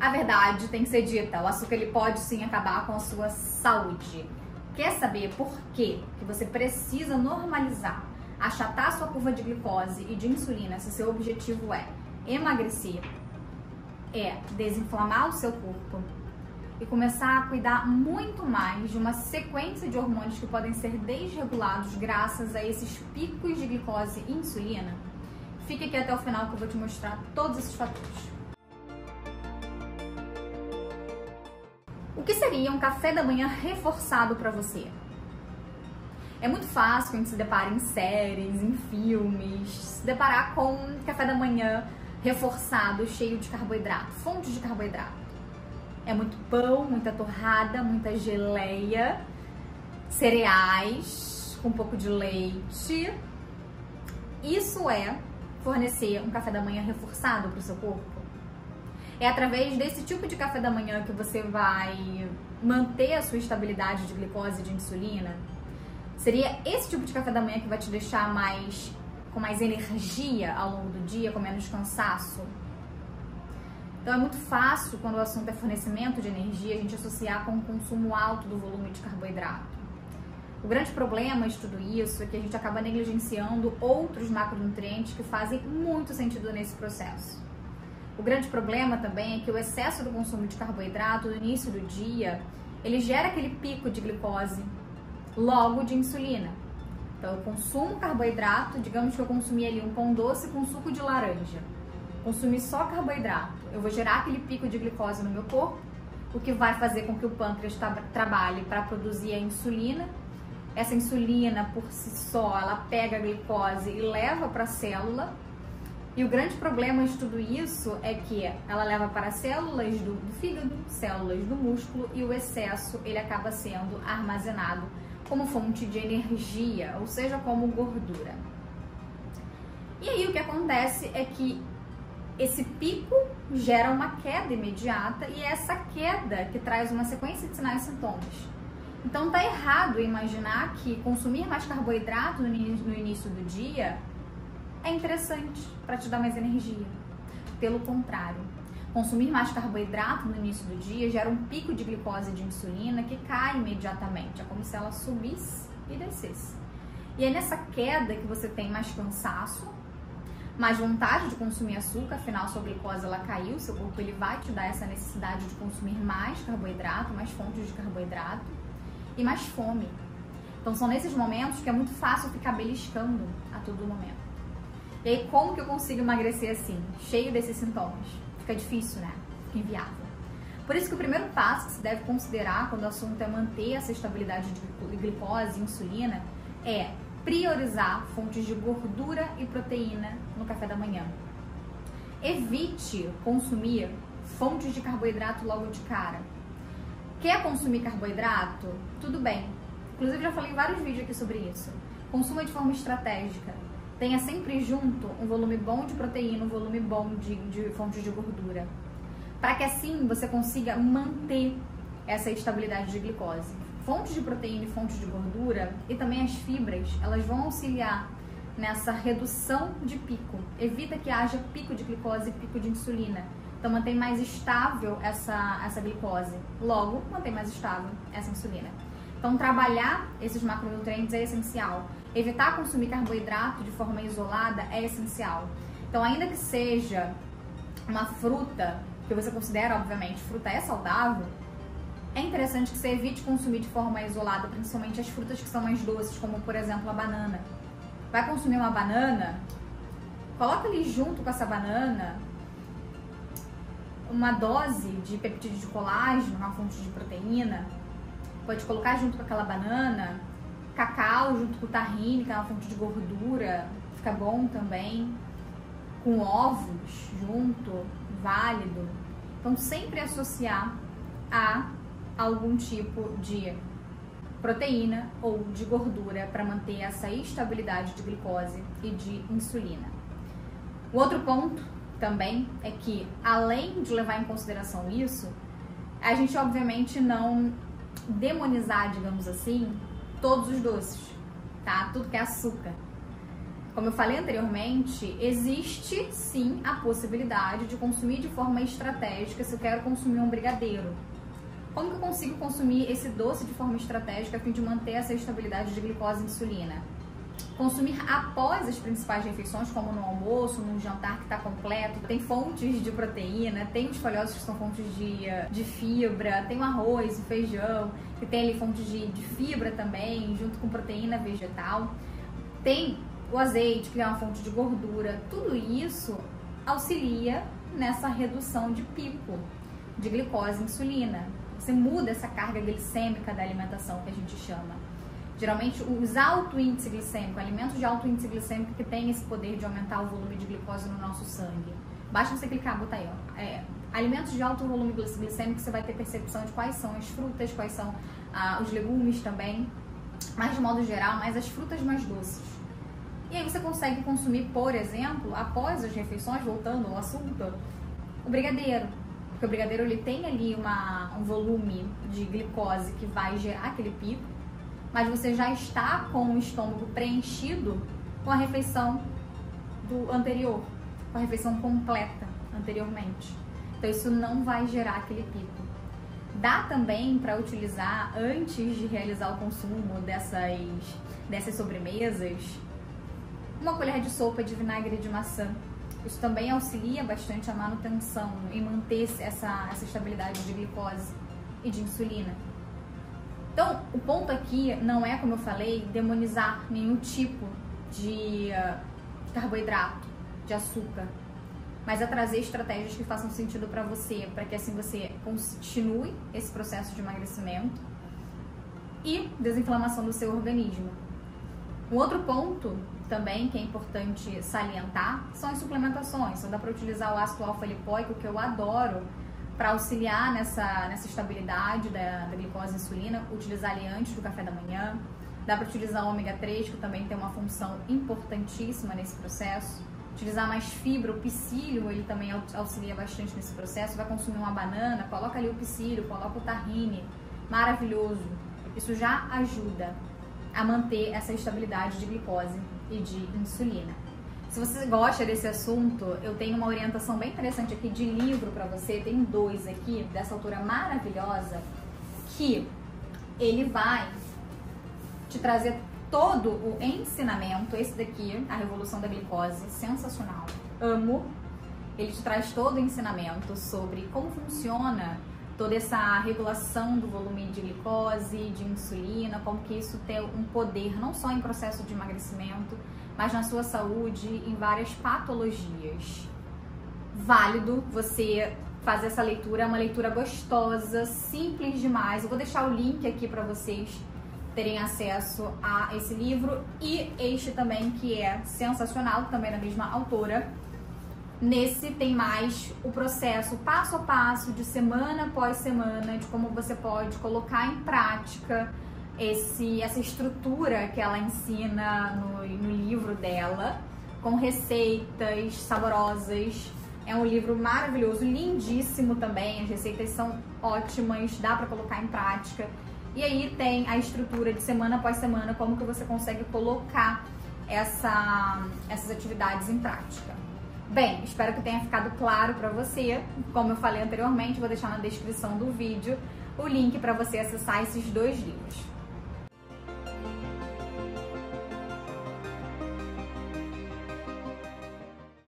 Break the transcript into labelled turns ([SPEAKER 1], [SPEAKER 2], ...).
[SPEAKER 1] A verdade tem que ser dita, o açúcar ele pode sim acabar com a sua saúde. Quer saber por quê que você precisa normalizar, achatar a sua curva de glicose e de insulina se seu objetivo é emagrecer, é desinflamar o seu corpo e começar a cuidar muito mais de uma sequência de hormônios que podem ser desregulados graças a esses picos de glicose e insulina? Fique aqui até o final que eu vou te mostrar todos esses fatores. O que seria um café da manhã reforçado para você? É muito fácil que a gente se depare em séries, em filmes, se deparar com um café da manhã reforçado, cheio de carboidrato, fontes de carboidrato. É muito pão, muita torrada, muita geleia, cereais, com um pouco de leite. Isso é fornecer um café da manhã reforçado para o seu corpo? É através desse tipo de café da manhã que você vai manter a sua estabilidade de glicose e de insulina? Seria esse tipo de café da manhã que vai te deixar com mais energia ao longo do dia, com menos cansaço? Então é muito fácil, quando o assunto é fornecimento de energia, a gente associar com um consumo alto do volume de carboidrato. O grande problema de tudo isso é que a gente acaba negligenciando outros macronutrientes que fazem muito sentido nesse processo. O grande problema também é que o excesso do consumo de carboidrato no início do dia, ele gera aquele pico de glicose, logo de insulina. Então eu consumo carboidrato, digamos que eu consumi ali um pão doce com suco de laranja. Consumi só carboidrato, eu vou gerar aquele pico de glicose no meu corpo, o que vai fazer com que o pâncreas trabalhe para produzir a insulina. Essa insulina, por si só, ela pega a glicose e leva para a célula. E o grande problema de tudo isso é que ela leva para células do fígado, células do músculo, e o excesso ele acaba sendo armazenado como fonte de energia, ou seja, como gordura. E aí o que acontece é que esse pico gera uma queda imediata e é essa queda que traz uma sequência de sinais e sintomas. Então tá errado imaginar que consumir mais carboidrato no início do dia é interessante para te dar mais energia. Pelo contrário, consumir mais carboidrato no início do dia gera um pico de glicose e de insulina que cai imediatamente. É como se ela subisse e descesse. E é nessa queda que você tem mais cansaço, mais vontade de consumir açúcar, afinal sua glicose ela caiu, seu corpo ele vai te dar essa necessidade de consumir mais carboidrato, mais fontes de carboidrato e mais fome. Então são nesses momentos que é muito fácil ficar beliscando a todo momento. E aí, como que eu consigo emagrecer assim, cheio desses sintomas? Fica difícil, né? Fica inviável. Por isso que o primeiro passo que se deve considerar quando o assunto é manter essa estabilidade de glicose e insulina é priorizar fontes de gordura e proteína no café da manhã. Evite consumir fontes de carboidrato logo de cara. Quer consumir carboidrato? Tudo bem. Inclusive, já falei em vários vídeos aqui sobre isso. Consuma de forma estratégica. Tenha sempre junto um volume bom de proteína, um volume bom de fontes de gordura. Para que assim você consiga manter essa estabilidade de glicose. Fontes de proteína e fontes de gordura e também as fibras, elas vão auxiliar nessa redução de pico. Evita que haja pico de glicose e pico de insulina. Então mantém mais estável essa glicose. Logo, mantém mais estável essa insulina. Então trabalhar esses macronutrientes é essencial. Evitar consumir carboidrato de forma isolada é essencial. Então, ainda que seja uma fruta, que você considera, obviamente, fruta é saudável, é interessante que você evite consumir de forma isolada, principalmente as frutas que são mais doces, como, por exemplo, a banana. Vai consumir uma banana, coloca ali junto com essa banana uma dose de peptídeo de colágeno, uma fonte de proteína. Pode colocar junto com aquela banana cacau junto com tahine, que é uma fonte de gordura, fica bom também. Com ovos junto, válido. Então sempre associar a algum tipo de proteína ou de gordura para manter essa estabilidade de glicose e de insulina. O outro ponto também é que, além de levar em consideração isso, a gente obviamente não demonizar, digamos assim, todos os doces, tá? Tudo que é açúcar. Como eu falei anteriormente, existe sim a possibilidade de consumir de forma estratégica se eu quero consumir um brigadeiro. Como que eu consigo consumir esse doce de forma estratégica a fim de manter essa estabilidade de glicose e insulina? Consumir após as principais refeições, como no almoço, num jantar que está completo. Tem fontes de proteína, tem os folhosos que são fontes de fibra, tem o arroz, o feijão, que tem ali fontes de fibra também, junto com proteína vegetal. Tem o azeite, que é uma fonte de gordura. Tudo isso auxilia nessa redução de pico de glicose e insulina. Você muda essa carga glicêmica da alimentação, que a gente chama. Geralmente, os alto índice glicêmico, alimentos de alto índice glicêmico que tem esse poder de aumentar o volume de glicose no nosso sangue. Basta você clicar, botar aí, ó. Alimentos de alto volume glicêmico, você vai ter percepção de quais são as frutas, quais são os legumes também, mas de modo geral, mais as frutas mais doces. E aí você consegue consumir, por exemplo, após as refeições, voltando ao assunto, o brigadeiro. Porque o brigadeiro ele tem ali um volume de glicose que vai gerar aquele pico, mas você já está com o estômago preenchido com a refeição do anterior, com a refeição completa anteriormente. Então isso não vai gerar aquele pico. Dá também para utilizar, antes de realizar o consumo dessas sobremesas, uma colher de sopa de vinagre de maçã. Isso também auxilia bastante a manutenção e manter essa estabilidade de glicose e de insulina. Então, o ponto aqui não é, como eu falei, demonizar nenhum tipo de carboidrato, de açúcar, mas é trazer estratégias que façam sentido para você, para que assim você continue esse processo de emagrecimento e desinflamação do seu organismo. Um outro ponto também que é importante salientar são as suplementações. Então, dá para utilizar o ácido alfa-lipoico, que eu adoro, para auxiliar nessa estabilidade da glicose e insulina, utilizar ele antes do café da manhã. Dá para utilizar o ômega 3, que também tem uma função importantíssima nesse processo. Utilizar mais fibra, o psyllium, ele também auxilia bastante nesse processo. Vai consumir uma banana, coloca ali o psyllium, coloca o tahine, maravilhoso. Isso já ajuda a manter essa estabilidade de glicose e de insulina. Se você gosta desse assunto, eu tenho uma orientação bem interessante aqui de livro para você. Tem 2 aqui, dessa autora maravilhosa, que ele vai te trazer todo o ensinamento. Esse daqui, A Revolução da Glicose, sensacional, amo. Ele te traz todo o ensinamento sobre como funciona toda essa regulação do volume de glicose, de insulina, como que isso tem um poder não só em processo de emagrecimento, mas na sua saúde, em várias patologias. Válido você fazer essa leitura, é uma leitura gostosa, simples demais. Eu vou deixar o link aqui para vocês terem acesso a esse livro e este também, que é sensacional, também da mesma autora. Nesse tem mais o processo passo a passo, de semana após semana, de como você pode colocar em prática essa estrutura que ela ensina no livro dela, com receitas saborosas. É um livro maravilhoso, lindíssimo também, as receitas são ótimas, dá para colocar em prática. E aí tem a estrutura de semana após semana, como que você consegue colocar essas atividades em prática. Bem, espero que tenha ficado claro para você. Como eu falei anteriormente, vou deixar na descrição do vídeo o link para você acessar esses 2 livros.